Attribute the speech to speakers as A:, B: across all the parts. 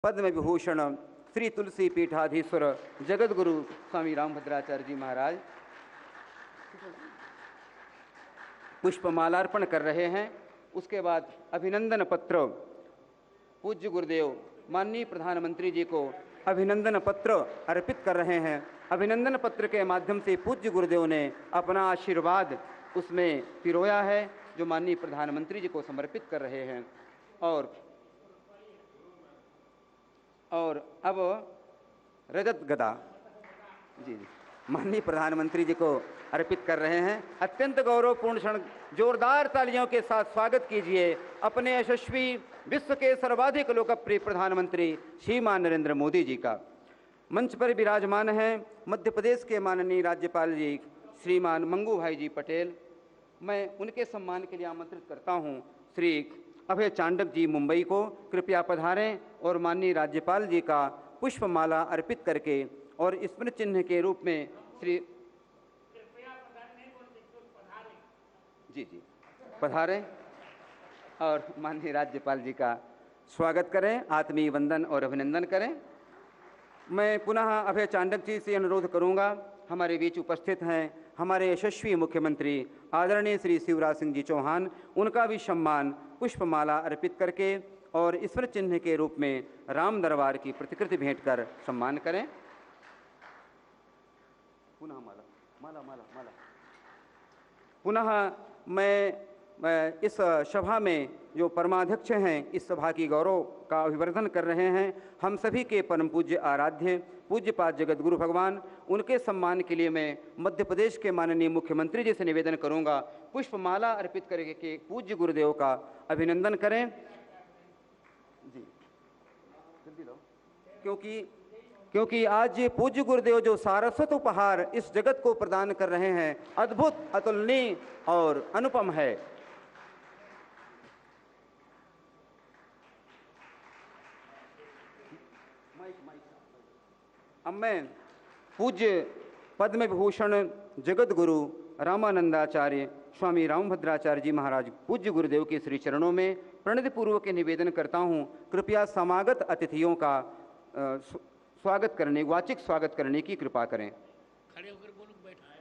A: पद्म विभूषण श्री तुलसी पीठाधीश्वर जगत गुरु स्वामी रामभद्राचार्य जी महाराज पुष्पमालार्पण कर रहे हैं। उसके बाद अभिनंदन पत्र पूज्य गुरुदेव माननीय प्रधानमंत्री जी को अभिनंदन पत्र अर्पित कर रहे हैं। अभिनंदन पत्र के माध्यम से पूज्य गुरुदेव ने अपना आशीर्वाद उसमें पिरोया है, जो माननीय प्रधानमंत्री जी को समर्पित कर रहे हैं। और अब रजत गदा जी माननीय प्रधानमंत्री जी को अर्पित कर रहे हैं। अत्यंत गौरवपूर्ण क्षण, जोरदार तालियों के साथ स्वागत कीजिए अपने यशस्वी विश्व के सर्वाधिक लोकप्रिय प्रधानमंत्री श्रीमान नरेंद्र मोदी जी का। मंच पर विराजमान हैं मध्य प्रदेश के माननीय राज्यपाल जी श्रीमान मंगू भाई जी पटेल। मैं उनके सम्मान के लिए आमंत्रित करता हूं श्री अभय चांडक जी मुंबई को। कृपया पधारें और माननीय राज्यपाल जी का पुष्पमाला अर्पित करके और स्मृति चिन्ह के रूप में श्री जी पधारें और माननीय राज्यपाल जी का स्वागत करें, आत्मीय वंदन और अभिनंदन करें। मैं पुनः अभय चांडक जी से अनुरोध करूंगा, हमारे बीच उपस्थित हैं हमारे यशस्वी मुख्यमंत्री आदरणीय श्री शिवराज सिंह जी चौहान, उनका भी सम्मान पुष्पमाला अर्पित करके और स्मृति चिन्ह के रूप में राम दरबार की प्रतिकृति भेंट कर सम्मान करें। पुनः माला पुनः मैं इस सभा में जो परमाध्यक्ष हैं इस सभा की गौरव का अभिवर्धन कर रहे हैं, हम सभी के परम पूज्य आराध्य पूज्यपाद जगत गुरु भगवान, उनके सम्मान के लिए मैं मध्य प्रदेश के माननीय मुख्यमंत्री जी से निवेदन करूंगा पुष्पमाला अर्पित करके पूज्य गुरुदेव का अभिनंदन करें। जी जल्दी लो, क्योंकि आज पूज्य गुरुदेव जो सारस्वत उपहार इस जगत को प्रदान कर रहे हैं, अद्भुत, अतुलनीय और अनुपम है। अब मैं पूज्य पद्म विभूषण जगत गुरु रामानंदाचार्य स्वामी रामभद्राचार्य जी महाराज पूज्य गुरुदेव के श्री चरणों में प्रणति पूर्वक निवेदन करता हूं, कृपया समागत अतिथियों का स्वागत करने, वाचिक स्वागत करने की कृपा करें।
B: खड़े होकर बोलो, बैठा है।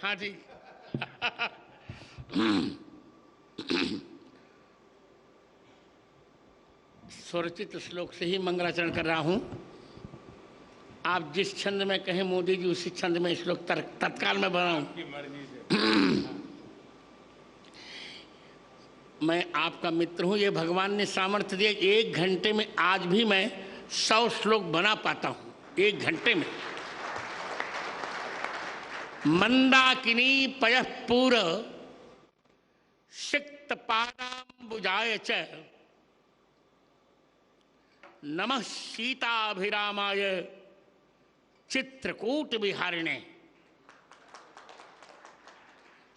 B: हाँ जी स्वरचित श्लोक से ही मंगलाचरण कर रहा हूं। आप जिस छंद में कहें मोदी जी उसी छंद में श्लोक तत्काल में बनाऊं। मैं आपका मित्र हूं, ये भगवान ने सामर्थ्य दिया। 1 घंटे में आज भी मैं 100 श्लोक बना पाता हूं, 1 घंटे में। मंदाकिनी पयः पूर सिक्त पादाम्बुजाय च नमः सीताभिरामाय चित्रकूट विहारिणे।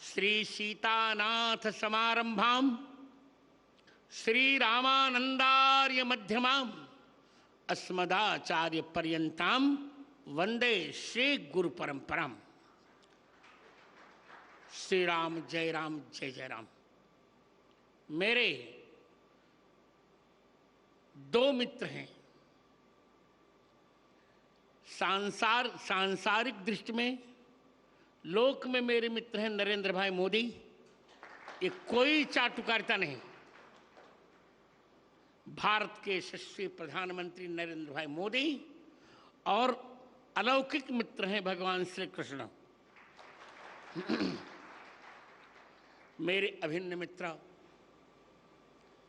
B: श्री सीतानाथ समारंभाम श्री रामानंदार्य मध्यमाम अस्मदाचार्य पर्यंताम वंदे श्री गुरु परंपराम। श्री राम जय राम जय जय राम। मेरे 2 मित्र हैं। सांसारिक दृष्टि में लोक में मेरे मित्र हैं नरेंद्र भाई मोदी। ये कोई चाटुकारिता नहीं। भारत के यशस्वी प्रधानमंत्री नरेंद्र भाई मोदी और अलौकिक मित्र हैं भगवान श्री कृष्ण। मेरे अभिन्न मित्र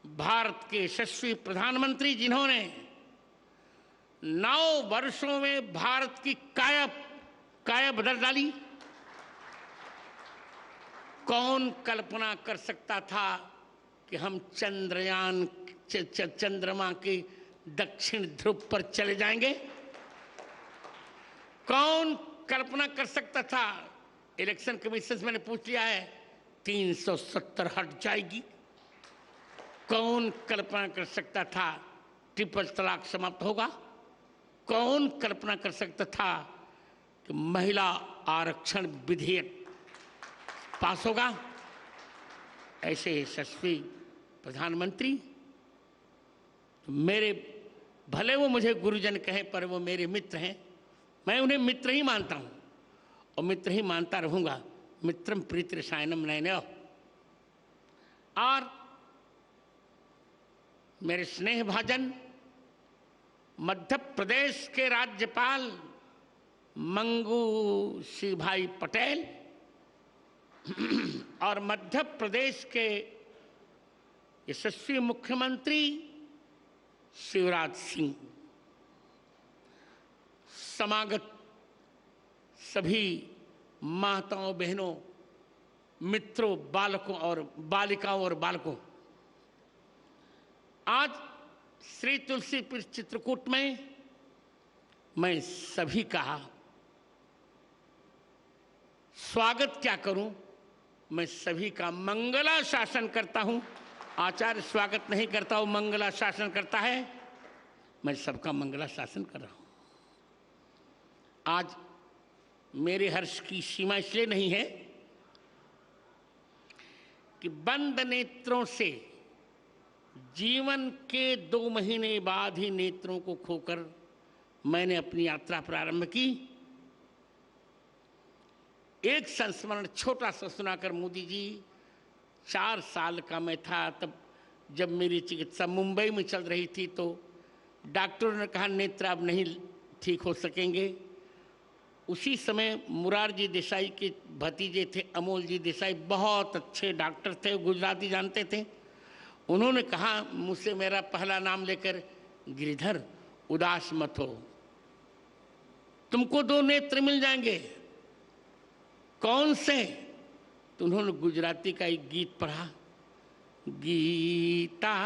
B: भारत के यशस्वी प्रधानमंत्री, जिन्होंने 9 वर्षों में भारत की काया बदल डाली। कौन कल्पना कर सकता था कि हम चंद्रमा के दक्षिण ध्रुव पर चले जाएंगे? कौन कल्पना कर सकता था? इलेक्शन कमीशन से मैंने पूछ लिया है, 370 हट जाएगी। कौन कल्पना कर सकता था ट्रिपल तलाक समाप्त होगा? कौन कल्पना कर सकता था कि महिला आरक्षण विधेयक पास होगा? ऐसे यशस्वी प्रधानमंत्री तो मेरे, भले वो मुझे गुरुजन कहे पर वो मेरे मित्र हैं, मैं उन्हें मित्र ही मानता हूँ और मित्र ही मानता रहूँगा। मित्रम प्रीति रसायनम नयनयोः। और मेरे स्नेह भाजन मध्य प्रदेश के राज्यपाल मंगू सिंह भाई पटेल और मध्य प्रदेश के यशस्वी मुख्यमंत्री शिवराज सिंह, समागत सभी माताओं बहनों, मित्रों, बालकों और बालिकाओं और बालकों, आज श्री तुलसीपुर चित्रकूट में मैं सभी का स्वागत क्या करूं, मैं सभी का मंगलाशासन करता हूं। आचार्य स्वागत नहीं करता हूं, मंगलाशासन करता है। मैं सबका मंगलाशासन कर रहा हूं। आज मेरे हर्ष की सीमा इसलिए नहीं है कि बंद नेत्रों से जीवन के 2 महीने बाद ही नेत्रों को खोकर मैंने अपनी यात्रा प्रारंभ की। एक संस्मरण छोटा सा सुनाकर मोदी जी, 4 साल का मैं था तब, जब मेरी चिकित्सा मुंबई में चल रही थी, तो डॉक्टरों ने कहा नेत्र अब नहीं ठीक हो सकेंगे। उसी समय मुरारजी देसाई के भतीजे थे अमोल जी देसाई, बहुत अच्छे डॉक्टर थे, गुजराती जानते थे। उन्होंने कहा मुझसे मेरा पहला नाम लेकर, गिरिधर उदास मत हो, तुमको 2 नेत्र मिल जाएंगे। कौन से? तो उन्होंने गुजराती का एक गीत पढ़ा, गीता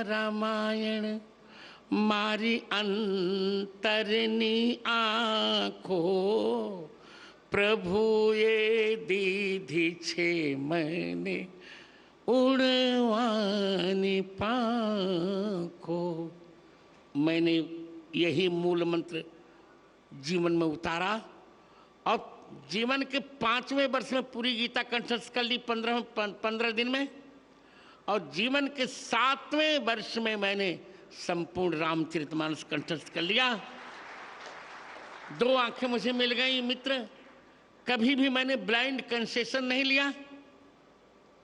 B: रामायण मारी अंतरनी आँखो, प्रभु ये दीधी छे मैंने उड़वानी पाँखो। मैंने यही मूल मंत्र जीवन में उतारा और जीवन के 5वें वर्ष में पूरी गीता कंठस्थ कर ली 15 दिन में, और जीवन के 7वें वर्ष में मैंने संपूर्ण रामचरितमानस कंठस्थ कर लिया। 2 आंखें मुझे मिल गई मित्र। कभी भी मैंने ब्लाइंड कंसेशन नहीं लिया,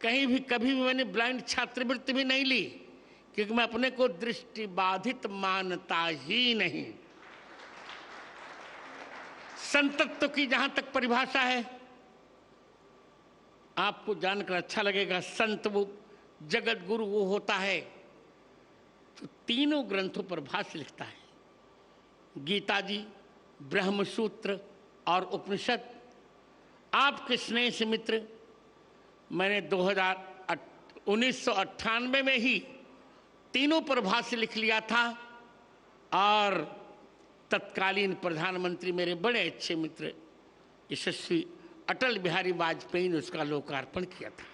B: कभी भी मैंने ब्लाइंड छात्रवृत्ति भी नहीं ली, क्योंकि मैं अपने को दृष्टि बाधित मानता ही नहीं। संतत्व की जहां तक परिभाषा है, आपको जानकर अच्छा लगेगा। संत वो जगत गुरु वो होता है जो 3 ग्रंथों पर भाष्य लिखता है, गीता जी, ब्रह्मसूत्र और उपनिषद। आपके स्नेह से मित्र, मैंने 1998 में ही तीनों पर भाष्य लिख लिया था और तत्कालीन प्रधानमंत्री मेरे बड़े अच्छे मित्र यशस्वी अटल बिहारी वाजपेयी ने उसका लोकार्पण किया था।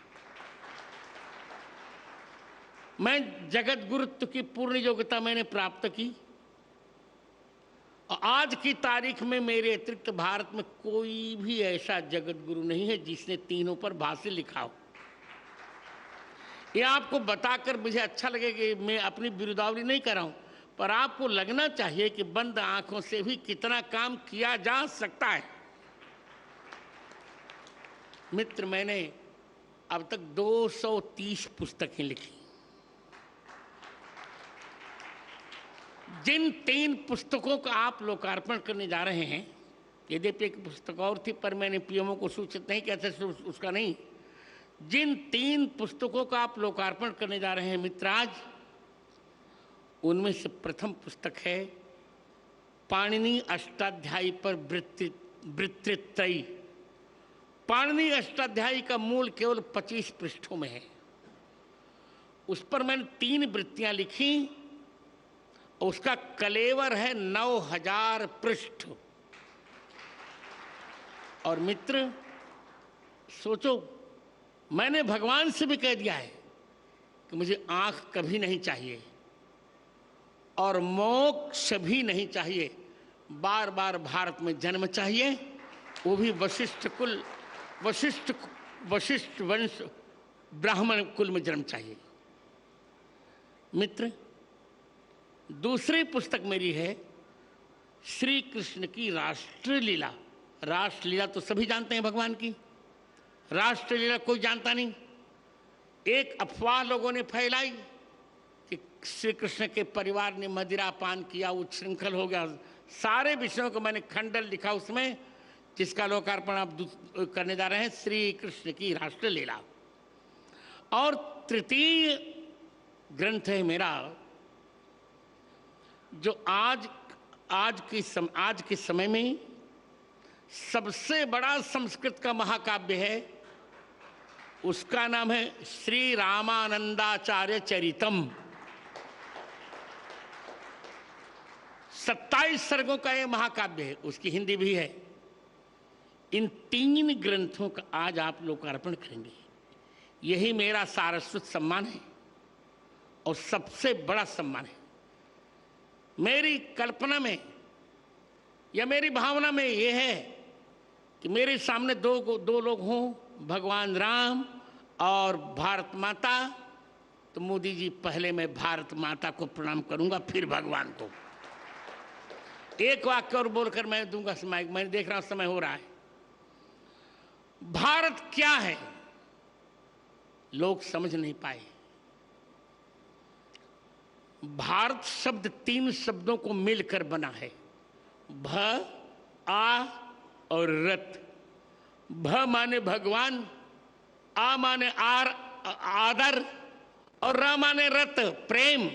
B: मैं जगत गुरुत्व की पूर्ण योग्यता मैंने प्राप्त की और आज की तारीख में मेरे अतिरिक्त भारत में कोई भी ऐसा जगत गुरु नहीं है जिसने तीनों पर भाष्य लिखा हो। ये आपको बताकर मुझे अच्छा लगेगा कि मैं अपनी बिरुदावली नहीं कर रहा हूं, पर आपको लगना चाहिए कि बंद आंखों से भी कितना काम किया जा सकता है। मित्र, मैंने अब तक 230 पुस्तकें लिखी। जिन 3 पुस्तकों का आप लोकार्पण करने जा रहे हैं, यद्यपि एक पुस्तक और थी पर मैंने पीएमओ को सूचित नहीं किया था, उसका नहीं। जिन 3 पुस्तकों का आप लोकार्पण करने जा रहे हैं मित्र आज, उनमें से प्रथम पुस्तक है पाणिनि अष्टाध्यायी पर वृत्तित्रयी। पाणिनि अष्टाध्यायी का मूल केवल 25 पृष्ठों में है। उस पर मैंने 3 वृत्तियां लिखी। उसका कलेवर है 9000 पृष्ठ। और मित्र सोचो, मैंने भगवान से भी कह दिया है कि मुझे आंख कभी नहीं चाहिए और मोक्ष भी नहीं चाहिए, बार बार भारत में जन्म चाहिए, वो भी वशिष्ठ वंश ब्राह्मण कुल में जन्म चाहिए। मित्र, दूसरी पुस्तक मेरी है श्री कृष्ण की राष्ट्रलीला। राष्ट्रलीला तो सभी जानते हैं भगवान की, राष्ट्रलीला कोई जानता नहीं। एक अफवाह लोगों ने फैलाई कि श्री कृष्ण के परिवार ने मदिरा पान किया, उच्छृंखल हो गया। सारे विषयों को मैंने खंडन लिखा उसमें, जिसका लोकार्पण आप करने जा रहे हैं, श्री कृष्ण की राष्ट्रलीला। और तृतीय ग्रंथ है मेरा, जो आज के समय में सबसे बड़ा संस्कृत का महाकाव्य है। उसका नाम है श्री रामानंदाचार्य चरितम। 27 सर्गों का यह महाकाव्य है, उसकी हिंदी भी है। इन 3 ग्रंथों का आज आप लोकार्पण करेंगे। यही मेरा सारस्वत सम्मान है और सबसे बड़ा सम्मान है। मेरी कल्पना में या मेरी भावना में यह है कि मेरे सामने दो लोग हों, भगवान राम और भारत माता। तो मोदी जी, पहले मैं भारत माता को प्रणाम करूंगा, फिर भगवान को। एक वाक्य और बोलकर मैं दूंगा समय। मैं देख रहा हूं समय हो रहा है। भारत क्या है लोग समझ नहीं पाए। भारत शब्द 3 शब्दों को मिलकर बना है, भ, आ और रत। भ माने भगवान, आ माने आदर और र माने रत, प्रेम।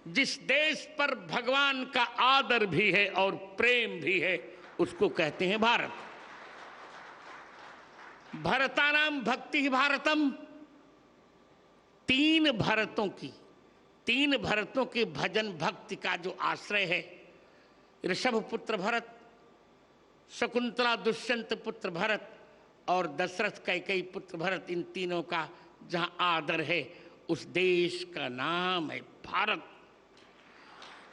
B: जिस देश पर भगवान का आदर भी है और प्रेम भी है, उसको कहते हैं भारत। भरतानाम भक्ति ही भारतम। 3 भरतों के भजन भक्ति का जो आश्रय है, ऋषभ पुत्र भरत, शकुंतला दुष्यंत पुत्र भरत और दशरथ कैकेयी पुत्र भरत, इन तीनों का जहां आदर है, उस देश का नाम है भारत।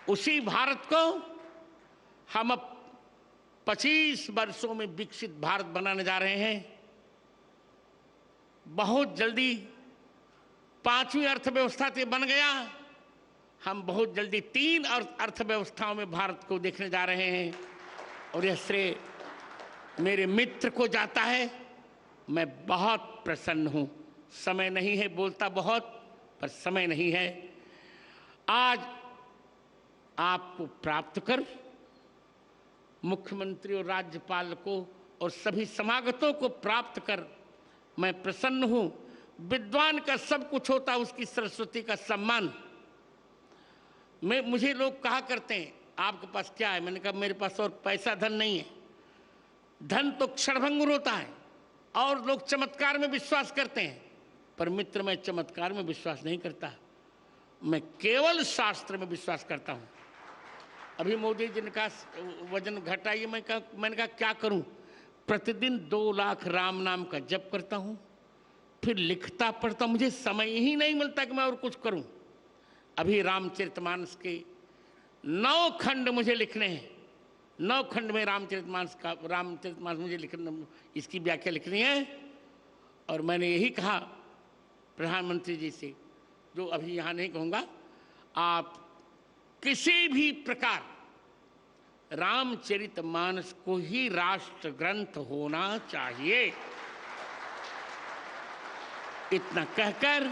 B: उसी भारत को हम अब 25 वर्षों में विकसित भारत बनाने जा रहे हैं। बहुत जल्दी 5वीं अर्थव्यवस्था से बन गया। हम बहुत जल्दी 3 अर्थव्यवस्थाओं में भारत को देखने जा रहे हैं। और यह श्रेय मेरे मित्र को जाता है। मैं बहुत प्रसन्न हूं। समय नहीं है, बोलता बहुत, पर समय नहीं है। आज आपको प्राप्त कर, मुख्यमंत्री और राज्यपाल को और सभी समागतों को प्राप्त कर मैं प्रसन्न हूं। विद्वान का सब कुछ होता, उसकी सरस्वती का सम्मान। मुझे लोग कहा करते हैं, आपके पास क्या है? मैंने कहा, मेरे पास और पैसा धन नहीं है। धन तो क्षणभंगुर होता है और लोग चमत्कार में विश्वास करते हैं, पर मित्र, मैं चमत्कार में विश्वास नहीं करता। मैं केवल शास्त्र में विश्वास करता हूं। अभी मोदी जी ने कहा वजन घटाइए। मैंने कहा क्या करूं? प्रतिदिन 2 लाख राम नाम का जप करता हूं, फिर लिखता पढ़ता। मुझे समय ही नहीं मिलता कि मैं और कुछ करूं। अभी रामचरितमानस के 9 खंड मुझे लिखने हैं। 9 खंड में रामचरितमानस मुझे लिखना, इसकी व्याख्या लिखनी है। और मैंने यही कहा प्रधानमंत्री जी से, जो अभी यहाँ नहीं कहूँगा, आप किसी भी प्रकार रामचरितमानस को ही राष्ट्र ग्रंथ होना चाहिए। इतना कहकर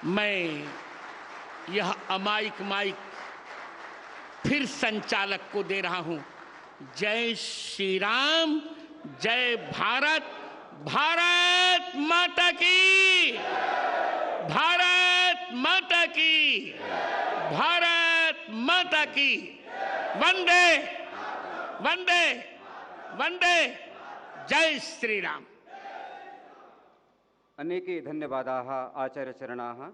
B: मैं यह अमायिक माइक फिर संचालक को दे रहा हूं। जय श्री राम, जय भारत, भारत माता की, भारत माता की, भारत माता की। वंदे वंदे वंदे, जय श्री राम।
A: अनेके धन्यवादाः आचार्यचरणाः।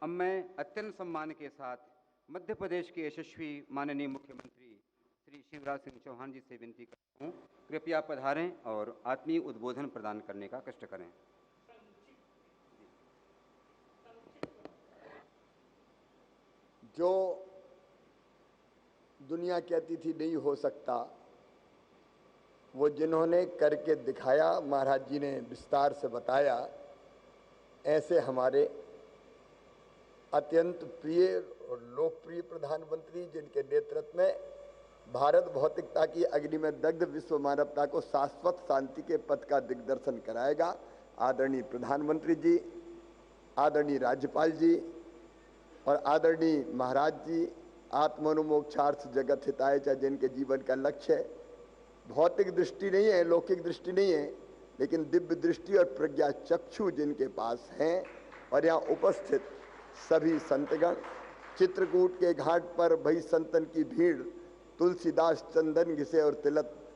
A: अब मैं अत्यंत सम्मान के साथ मध्य प्रदेश के यशस्वी माननीय मुख्यमंत्री श्री शिवराज सिंह चौहान जी से विनती करता हूँ, कृपया पधारें और आत्मीय उद्बोधन प्रदान करने का कष्ट करें।
C: जो दुनिया की अतिथि नहीं हो सकता, वो जिन्होंने करके दिखाया, महाराज जी ने विस्तार से बताया। ऐसे हमारे अत्यंत प्रिय और लोकप्रिय प्रधानमंत्री, जिनके नेतृत्व में भारत भौतिकता की अग्नि में दग्ध विश्व मानवता को शाश्वत शांति के पथ का दिग्दर्शन कराएगा। आदरणीय प्रधानमंत्री जी, आदरणीय राज्यपाल जी और आदरणीय महाराज जी आत्मोन्मोक्षार्थ जगत हिताय च, जिनके जीवन का लक्ष्य है भौतिक दृष्टि नहीं है, लौकिक दृष्टि नहीं है, लेकिन दिव्य दृष्टि और प्रज्ञा चक्षु जिनके पास हैं। और यहाँ उपस्थित सभी संतगण, चित्रकूट के घाट पर भई संतन की भीड़, तुलसीदास चंदन घिसे और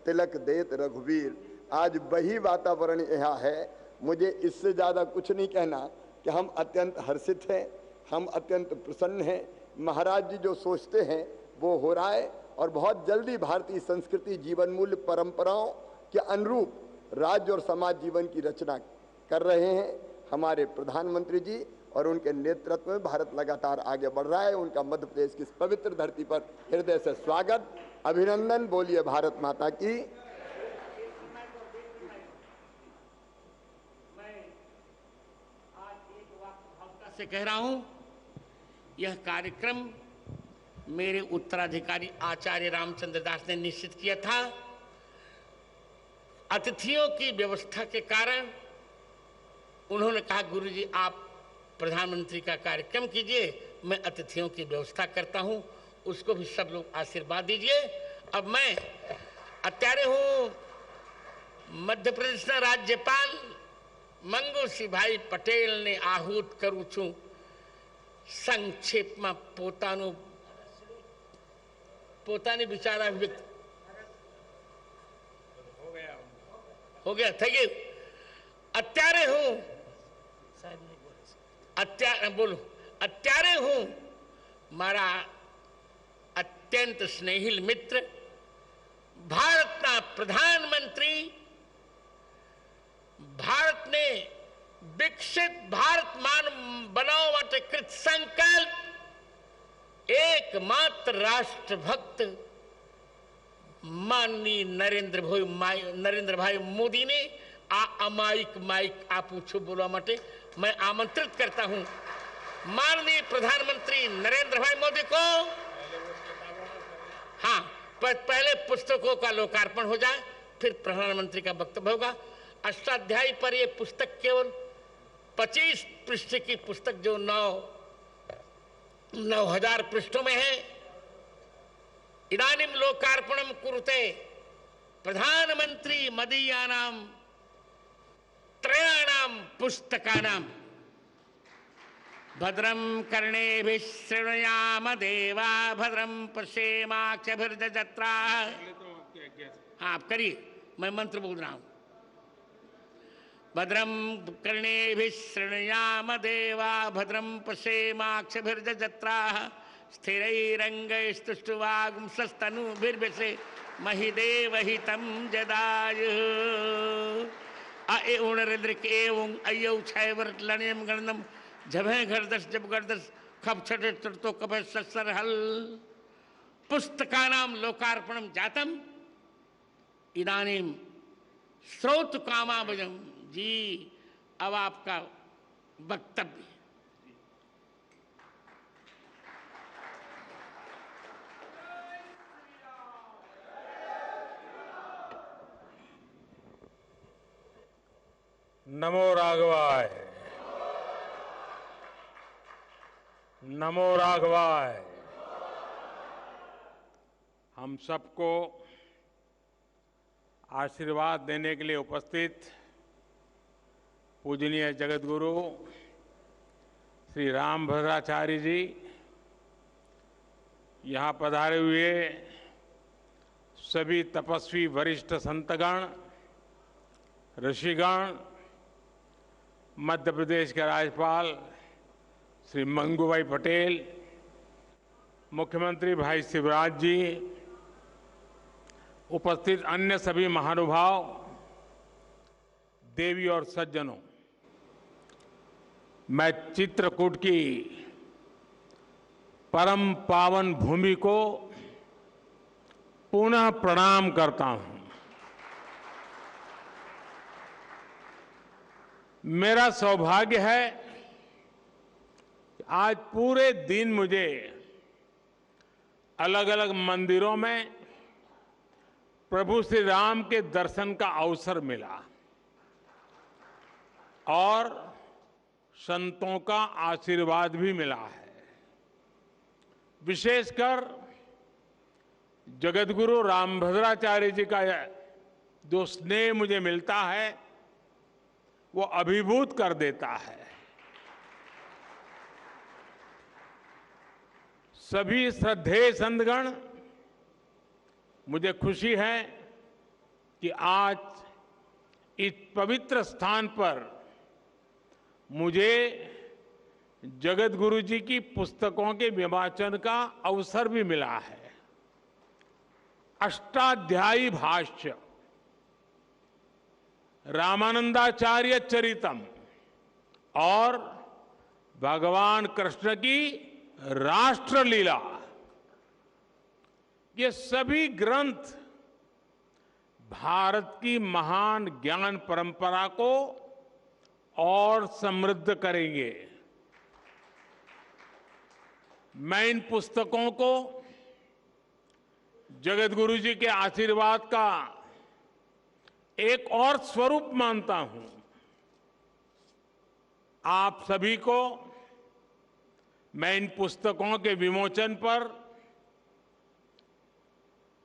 C: तिलक देत रघुवीर। आज वही वातावरण यहाँ है। मुझे इससे ज़्यादा कुछ नहीं कहना कि हम अत्यंत हर्षित हैं, हम अत्यंत प्रसन्न हैं। महाराज जी जो सोचते हैं वो हो रहा है और बहुत जल्दी भारतीय संस्कृति जीवन मूल्य परंपराओं के अनुरूप राज्य और समाज जीवन की रचना कर रहे हैं हमारे प्रधानमंत्री जी, और उनके नेतृत्व में भारत लगातार आगे बढ़ रहा है। उनका मध्य प्रदेश की इस पवित्र धरती पर हृदय से स्वागत, अभिनंदन। बोलिए भारत माता की।
B: मैं आज एक वाक्य भावुकता से कह रहा हूं, यह कार्यक्रम मेरे उत्तराधिकारी आचार्य रामचंद्र दास ने निश्चित किया था। अतिथियों की व्यवस्था के कारण उन्होंने कहा, गुरुजी आप प्रधानमंत्री का कार्यक्रम कीजिए, मैं अतिथियों की व्यवस्था करता हूं। उसको भी सब लोग आशीर्वाद दीजिए। अब मैं अत्यारे हूं मध्य प्रदेश ना राज्यपाल मंगू सिंह भाई पटेल ने आहूत करूं छू संक्षेप में પોતાની વિચારા વ્યક્ત हो गया। Thank you. અત્યારે હું મારા અત્યંત સ્નેહિલ મિત્ર ભારતના પ્રધાનમંત્રી, ભારતને વિકસિત ભારત બનાવવા માટે કૃત સંકલ્પ एकमात्र राष्ट्रभक्त माननीय नरेंद्र भाई मोदी ने आ अमायिक माइक आ पूछो बोलवा माटे मैं आमंत्रित करता हूं माननीय प्रधानमंत्री नरेंद्र भाई मोदी को। हाँ, पहले पुस्तकों का लोकार्पण हो जाए, फिर प्रधानमंत्री का वक्तव्य होगा। अष्टाध्यायी पर यह पुस्तक केवल 25 पृष्ठ की पुस्तक जो 9,000 पृष्ठों में है। इदानीं लोकार्पणं कुरुते प्रधानमंत्री मदीयानां त्रयाणां पुस्तकानां भद्रं कर्णेभिः शृणुयाम देवा भद्रं पश्येमाक्षभिर्यजत्राः। हाँ आप करिए, मैं मंत्र बोल रहा हूं। भद्रं कर्णेभिः शृणुयाम देवा भद्रं पश्येमाक्षभिर्यजत्राः स्थिरैरङ्गैस्तुष्टुवागुंसस्तनूभिर्व्यसे महिदेवहितं जदायुः। अउणरिद्रिक एवं अयौ छैवर्त लण्यम गणनम जभे घरदस जब गर्दस खप छटे तो कपे ससर हल। पुस्तकानां लोकार्पणम जातम इदानीं श्रोत कामाभजम। जी अब आपका वक्तव्य।
D: नमो राघवाय, नमो राघवाय। हम सबको आशीर्वाद देने के लिए उपस्थित पूजनीय जगतगुरु श्री रामभद्राचार्य जी, यहाँ पधारे हुए सभी तपस्वी वरिष्ठ संतगण, ऋषिगण, मध्य प्रदेश के राज्यपाल श्री मंगू भाई पटेल, मुख्यमंत्री भाई शिवराज जी, उपस्थित अन्य सभी महानुभाव, देवी और सज्जनों, मैं चित्रकूट की परम पावन भूमि को पुनः प्रणाम करता हूं। मेरा सौभाग्य है कि आज पूरे दिन मुझे अलग अलग मंदिरों में प्रभु श्री राम के दर्शन का अवसर मिला और संतों का आशीर्वाद भी मिला है। विशेषकर जगतगुरु रामभद्राचार्य जी का जो स्नेह मुझे मिलता है वो अभिभूत कर देता है। सभी श्रद्धेय संतगण, मुझे खुशी है कि आज इस पवित्र स्थान पर मुझे जगतगुरु जी की पुस्तकों के विवाचन का अवसर भी मिला है। अष्टाध्यायी भाष्य, रामानंदाचार्य चरितम और भगवान कृष्ण की राष्ट्रलीला, ये सभी ग्रंथ भारत की महान ज्ञान परंपरा को और समृद्ध करेंगे। मैं इन पुस्तकों को जगतगुरु जी के आशीर्वाद का एक और स्वरूप मानता हूं। आप सभी को मैं इन पुस्तकों के विमोचन पर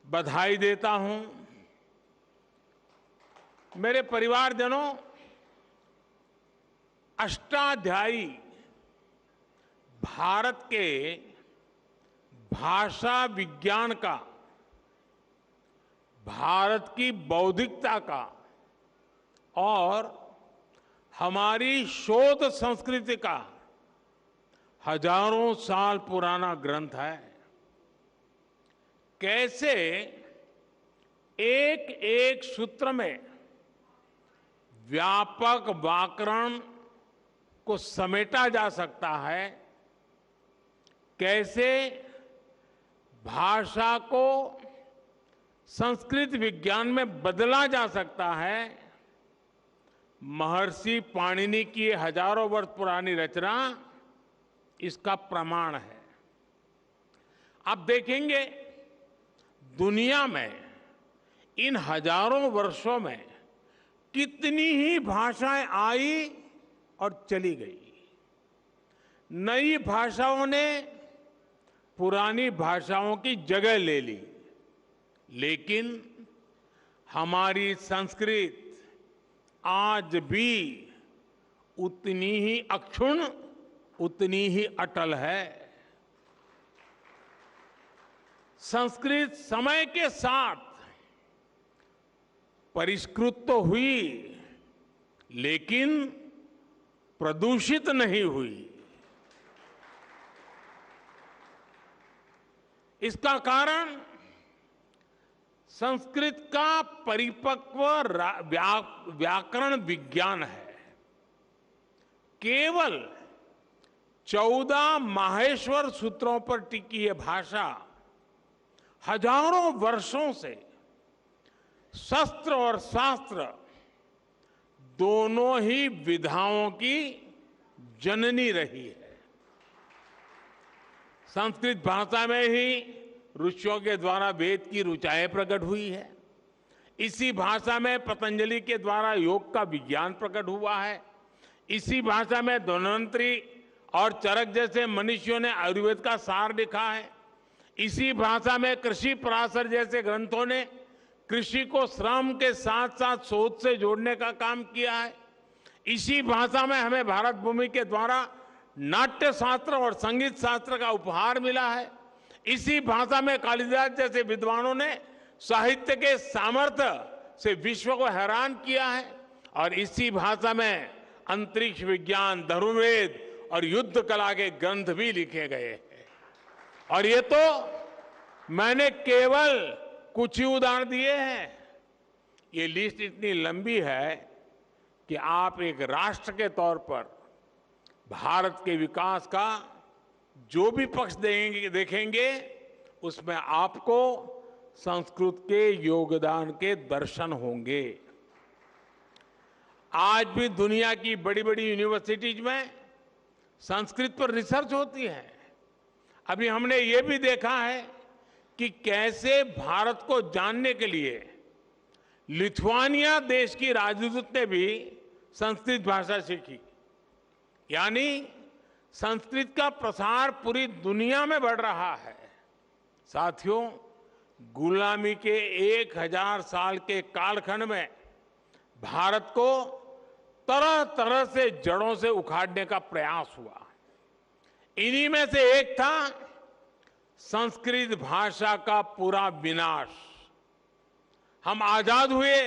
D: बधाई देता हूं। मेरे परिवारजनों, अष्टाध्यायी भारत के भाषा विज्ञान का, भारत की बौद्धिकता का और हमारी शोध संस्कृति का हजारों साल पुराना ग्रंथ है। कैसे एक एक सूत्र में व्यापक व्याकरण को समेटा जा सकता है, कैसे भाषा को संस्कृत विज्ञान में बदला जा सकता है, महर्षि पाणिनि की हजारों वर्ष पुरानी रचना इसका प्रमाण है। आप देखेंगे दुनिया में इन हजारों वर्षों में कितनी ही भाषाएं आई और चली गई। नई भाषाओं ने पुरानी भाषाओं की जगह ले ली, लेकिन हमारी संस्कृत आज भी उतनी ही अक्षुण्ण, उतनी ही अटल है। संस्कृत समय के साथ परिष्कृत तो हुई, लेकिन प्रदूषित नहीं हुई। इसका कारण संस्कृत का परिपक्व व्याकरण विज्ञान है। केवल 14 माहेश्वर सूत्रों पर टिकी यह भाषा हजारों वर्षों से शस्त्र और शास्त्र दोनों ही विधाओं की जननी रही है। संस्कृत भाषा में ही ऋषियों के द्वारा वेद की ऋचाएं प्रकट हुई है। इसी भाषा में पतंजलि के द्वारा योग का विज्ञान प्रकट हुआ है। इसी भाषा में धन्वंतरी और चरक जैसे मनुष्यों ने आयुर्वेद का सार लिखा है। इसी भाषा में कृषि पराशर जैसे ग्रंथों ने कृषि को श्रम के साथ साथ शोध से जोड़ने का काम किया है। इसी भाषा में हमें भारत भूमि के द्वारा नाट्य शास्त्र और संगीत शास्त्र का उपहार मिला है। इसी भाषा में कालिदास जैसे विद्वानों ने साहित्य के सामर्थ्य से विश्व को हैरान किया है। और इसी भाषा में अंतरिक्ष विज्ञान, धनुर्वेद और युद्ध कला के ग्रंथ भी लिखे गए हैं। और ये तो मैंने केवल कुछ ही उदाहरण दिए हैं। ये लिस्ट इतनी लंबी है कि आप एक राष्ट्र के तौर पर भारत के विकास का जो भी पक्ष देखेंगे उसमें आपको संस्कृत के योगदान के दर्शन होंगे। आज भी दुनिया की बड़ी बड़ी यूनिवर्सिटीज में संस्कृत पर रिसर्च होती है। अभी हमने ये भी देखा है कि कैसे भारत को जानने के लिए लिथुआनिया देश की राजदूत ने भी संस्कृत भाषा सीखी। यानी संस्कृत का प्रसार पूरी दुनिया में बढ़ रहा है। साथियों, गुलामी के 1000 साल के कालखंड में भारत को तरह तरह से जड़ों से उखाड़ने का प्रयास हुआ। इन्हीं में से एक था संस्कृत भाषा का पूरा विनाश। हम आजाद हुए,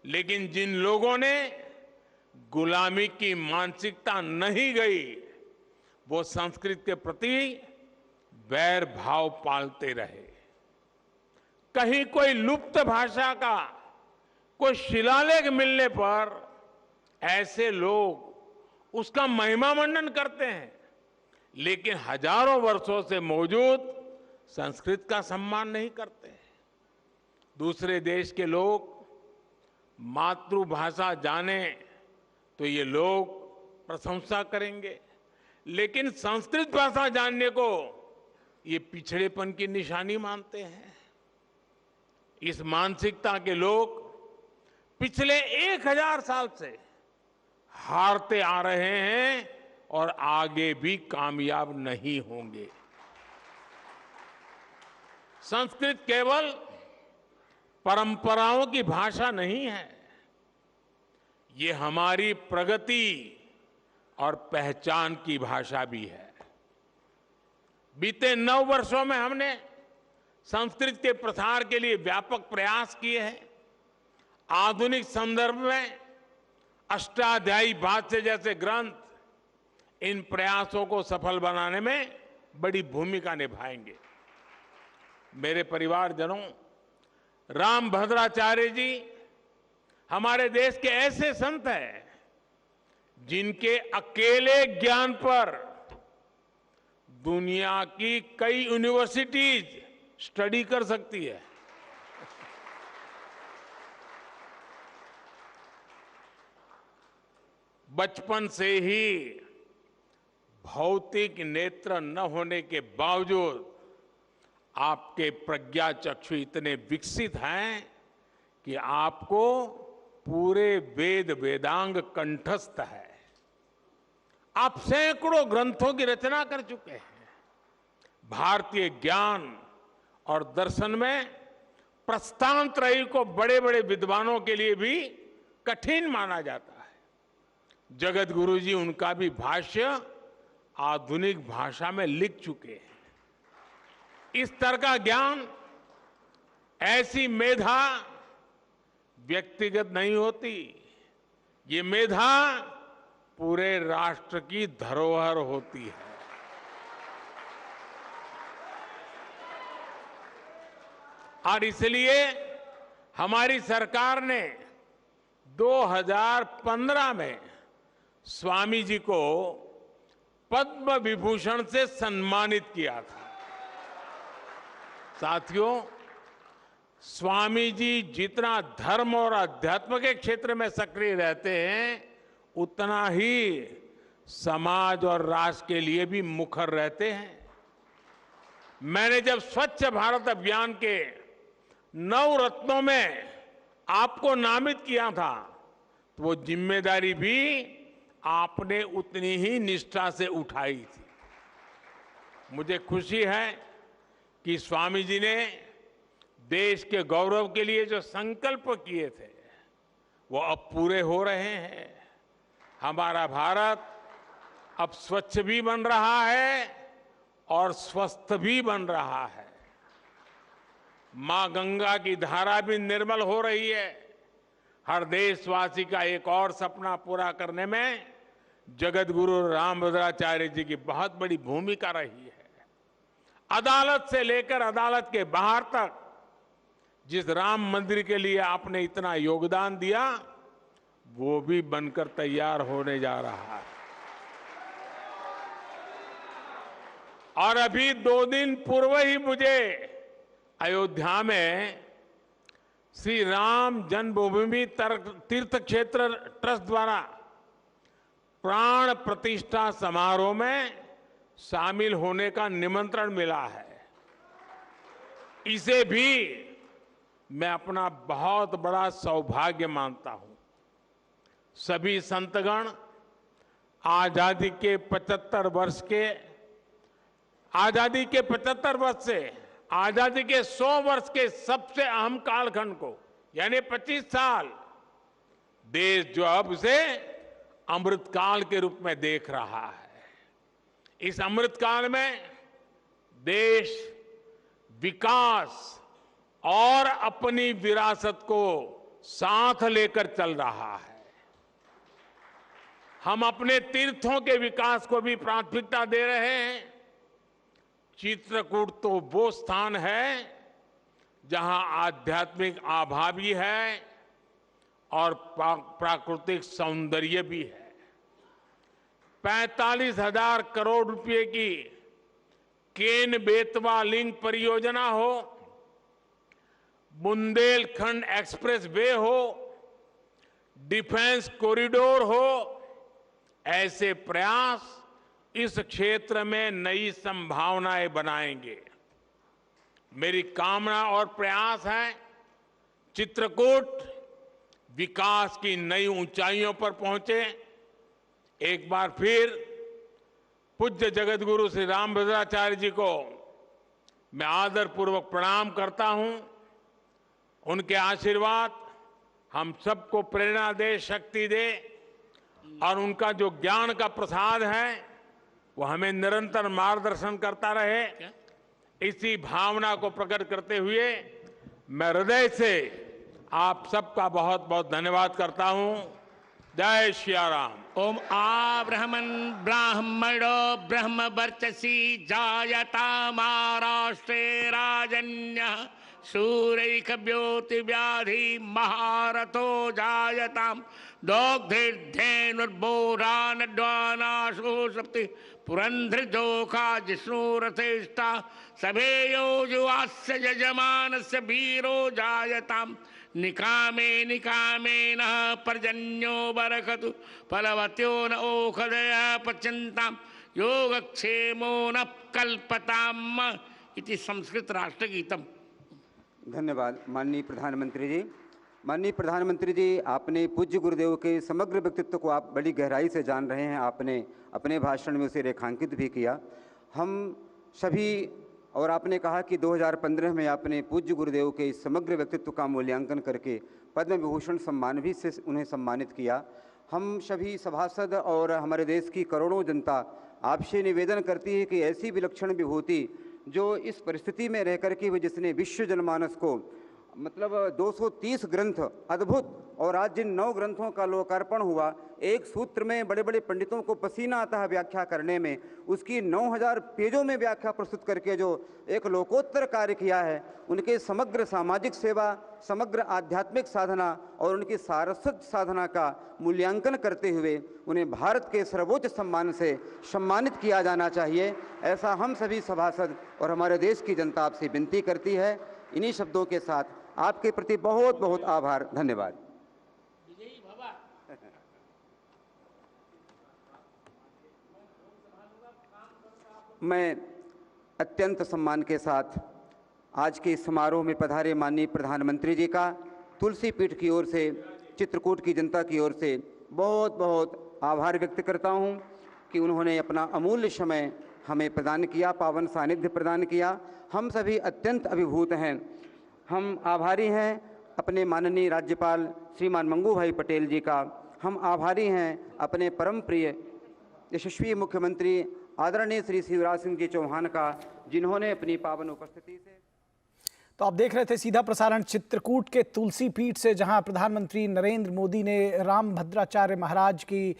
D: लेकिन जिन लोगों ने गुलामी की मानसिकता नहीं गई, वो संस्कृत के प्रति वैर भाव पालते रहे। कहीं कोई लुप्त भाषा का कोई शिलालेख मिलने पर ऐसे लोग उसका महिमा मंडन करते हैं, लेकिन हजारों वर्षों से मौजूद संस्कृत का सम्मान नहीं करते। दूसरे देश के लोग मातृभाषा जाने तो ये लोग प्रशंसा करेंगे, लेकिन संस्कृत भाषा जानने को ये पिछड़ेपन की निशानी मानते हैं। इस मानसिकता के लोग पिछले 1000 साल से हारते आ रहे हैं और आगे भी कामयाब नहीं होंगे। संस्कृत केवल परंपराओं की भाषा नहीं है, ये हमारी प्रगति और पहचान की भाषा भी है। बीते 9 वर्षों में हमने संस्कृत के प्रसार के लिए व्यापक प्रयास किए हैं। आधुनिक संदर्भ में अष्टाध्यायी भाष्य जैसे ग्रंथ इन प्रयासों को सफल बनाने में बड़ी भूमिका निभाएंगे। मेरे परिवारजनों, रामभद्राचार्य जी हमारे देश के ऐसे संत हैं जिनके अकेले ज्ञान पर दुनिया की कई यूनिवर्सिटीज स्टडी कर सकती है। बचपन से ही भौतिक नेत्र न होने के बावजूद आपके प्रज्ञा चक्षु इतने विकसित हैं कि आपको पूरे वेद वेदांग कंठस्थ है। आप सैकड़ों ग्रंथों की रचना कर चुके हैं। भारतीय ज्ञान और दर्शन में प्रस्थान त्रयी को बड़े बड़े विद्वानों के लिए भी कठिन माना जाता है। जगत गुरु जी उनका भी भाष्य आधुनिक भाषा में लिख चुके हैं। इस तरह का ज्ञान, ऐसी मेधा व्यक्तिगत नहीं होती, ये मेधा पूरे राष्ट्र की धरोहर होती है। और इसलिए हमारी सरकार ने 2015 में स्वामी जी को पद्म विभूषण से सम्मानित किया था। साथियों, स्वामी जी जितना धर्म और अध्यात्म के क्षेत्र में सक्रिय रहते हैं, उतना ही समाज और राष्ट्र के लिए भी मुखर रहते हैं। मैंने जब स्वच्छ भारत अभियान के 9 रत्नों में आपको नामित किया था, तो वो जिम्मेदारी भी आपने उतनी ही निष्ठा से उठाई थी। मुझे खुशी है कि स्वामी जी ने देश के गौरव के लिए जो संकल्प किए थे, वो अब पूरे हो रहे हैं। हमारा भारत अब स्वच्छ भी बन रहा है और स्वस्थ भी बन रहा है। मां गंगा की धारा भी निर्मल हो रही है। हर देशवासी का एक और सपना पूरा करने में जगत गुरु रामभद्राचार्य जी की बहुत बड़ी भूमिका रही है। अदालत से लेकर अदालत के बाहर तक जिस राम मंदिर के लिए आपने इतना योगदान दिया, वो भी बनकर तैयार होने जा रहा है। और अभी 2 दिन पूर्व ही मुझे अयोध्या में श्री राम जन्मभूमि तीर्थ क्षेत्र ट्रस्ट द्वारा प्राण प्रतिष्ठा समारोह में शामिल होने का निमंत्रण मिला है। इसे भी मैं अपना बहुत बड़ा सौभाग्य मानता हूं। सभी संतगण आजादी के 75 वर्ष से आजादी के 100 वर्ष के सबसे अहम कालखंड को, यानी 25 साल, देश जो अब उसे अमृतकाल के रूप में देख रहा है। इस अमृतकाल में देश विकास और अपनी विरासत को साथ लेकर चल रहा है। हम अपने तीर्थों के विकास को भी प्राथमिकता दे रहे हैं। चित्रकूट तो वो स्थान है जहां आध्यात्मिक आभा भी है और प्राकृतिक सौंदर्य भी है। 45,000 करोड़ रुपए की केन बेतवा लिंक परियोजना हो, बुंदेलखंड एक्सप्रेस वे हो, डिफेंस कॉरिडोर हो, ऐसे प्रयास इस क्षेत्र में नई संभावनाएं बनाएंगे। मेरी कामना और प्रयास है चित्रकूट विकास की नई ऊंचाइयों पर पहुंचे। एक बार फिर पूज्य जगतगुरु श्री रामभद्राचार्य जी को मैं आदरपूर्वक प्रणाम करता हूं। उनके आशीर्वाद हम सबको प्रेरणा दे, शक्ति दे और उनका जो ज्ञान का प्रसाद है वो हमें निरंतर मार्गदर्शन करता रहे। इसी भावना को प्रकट करते हुए मैं हृदय से आप सबका बहुत बहुत धन्यवाद करता हूं। जय श्री राम।
B: ओम आब्रह्मन् ब्राह्मणो ब्रह्म वर्चसी जायता महाराष्ट्रे राजन्यः सूरैकव्योति व्याधि महारथो जायताम दोग्धेर्धेनुर्बोधानड्वानाशो सप्ति पुरंध्रजोखा जिष्णुरथेष्टा सभेयो जुवास्य यजमानस्य वीरो जायताम निकामे निकामे न पर्जन्यो बरकतु फलवत्यो न ओखदय पच्यन्ताम योगक्षेमो न कल्पताम इति संस्कृत राष्ट्रगीतम।
A: धन्यवाद माननीय प्रधानमंत्री जी। माननीय प्रधानमंत्री जी, आपने पूज्य गुरुदेव के समग्र व्यक्तित्व को आप बड़ी गहराई से जान रहे हैं। आपने अपने भाषण में उसे रेखांकित भी किया। हम सभी, और आपने कहा कि 2015 में आपने पूज्य गुरुदेव के समग्र व्यक्तित्व का मूल्यांकन करके पद्म विभूषण सम्मान भी से उन्हें सम्मानित किया। हम सभी सभासद और हमारे देश की करोड़ों जनता आपसे निवेदन करती है कि ऐसी विलक्षण विभूति जो इस परिस्थिति में रह कर के हुए, जिसने विश्व जनमानस को मतलब 230 ग्रंथ अद्भुत, और आज जिन 9 ग्रंथों का लोकार्पण हुआ, एक सूत्र में बड़े बड़े पंडितों को पसीना आता है व्याख्या करने में, उसकी 9000 पेजों में व्याख्या प्रस्तुत करके जो एक लोकोत्तर कार्य किया है, उनके समग्र सामाजिक सेवा, समग्र आध्यात्मिक साधना और उनकी सारस्वत साधना का मूल्यांकन करते हुए उन्हें भारत के सर्वोच्च सम्मान से सम्मानित किया जाना चाहिए। ऐसा हम सभी सभासद और हमारे देश की जनता आपसे विनती करती है। इन्हीं शब्दों के साथ आपके प्रति बहुत बहुत आभार, धन्यवाद। मैं अत्यंत सम्मान के साथ आज के इस समारोह में पधारे माननीय प्रधानमंत्री जी का तुलसी पीठ की ओर से, चित्रकूट की जनता की ओर से बहुत बहुत आभार व्यक्त करता हूं कि उन्होंने अपना अमूल्य समय हमें प्रदान किया, पावन सानिध्य प्रदान किया। हम सभी अत्यंत अभिभूत हैं। हम आभारी हैं अपने माननीय राज्यपाल श्रीमान मंगू भाई पटेल जी का। हम आभारी हैं अपने परम प्रिय यशस्वी मुख्यमंत्री आदरणीय श्री शिवराज सिंह जी चौहान का, जिन्होंने अपनी पावन उपस्थिति से।
E: तो आप देख रहे थे सीधा प्रसारण चित्रकूट के तुलसी पीठ से, जहां प्रधानमंत्री नरेंद्र मोदी ने रामभद्राचार्य महाराज की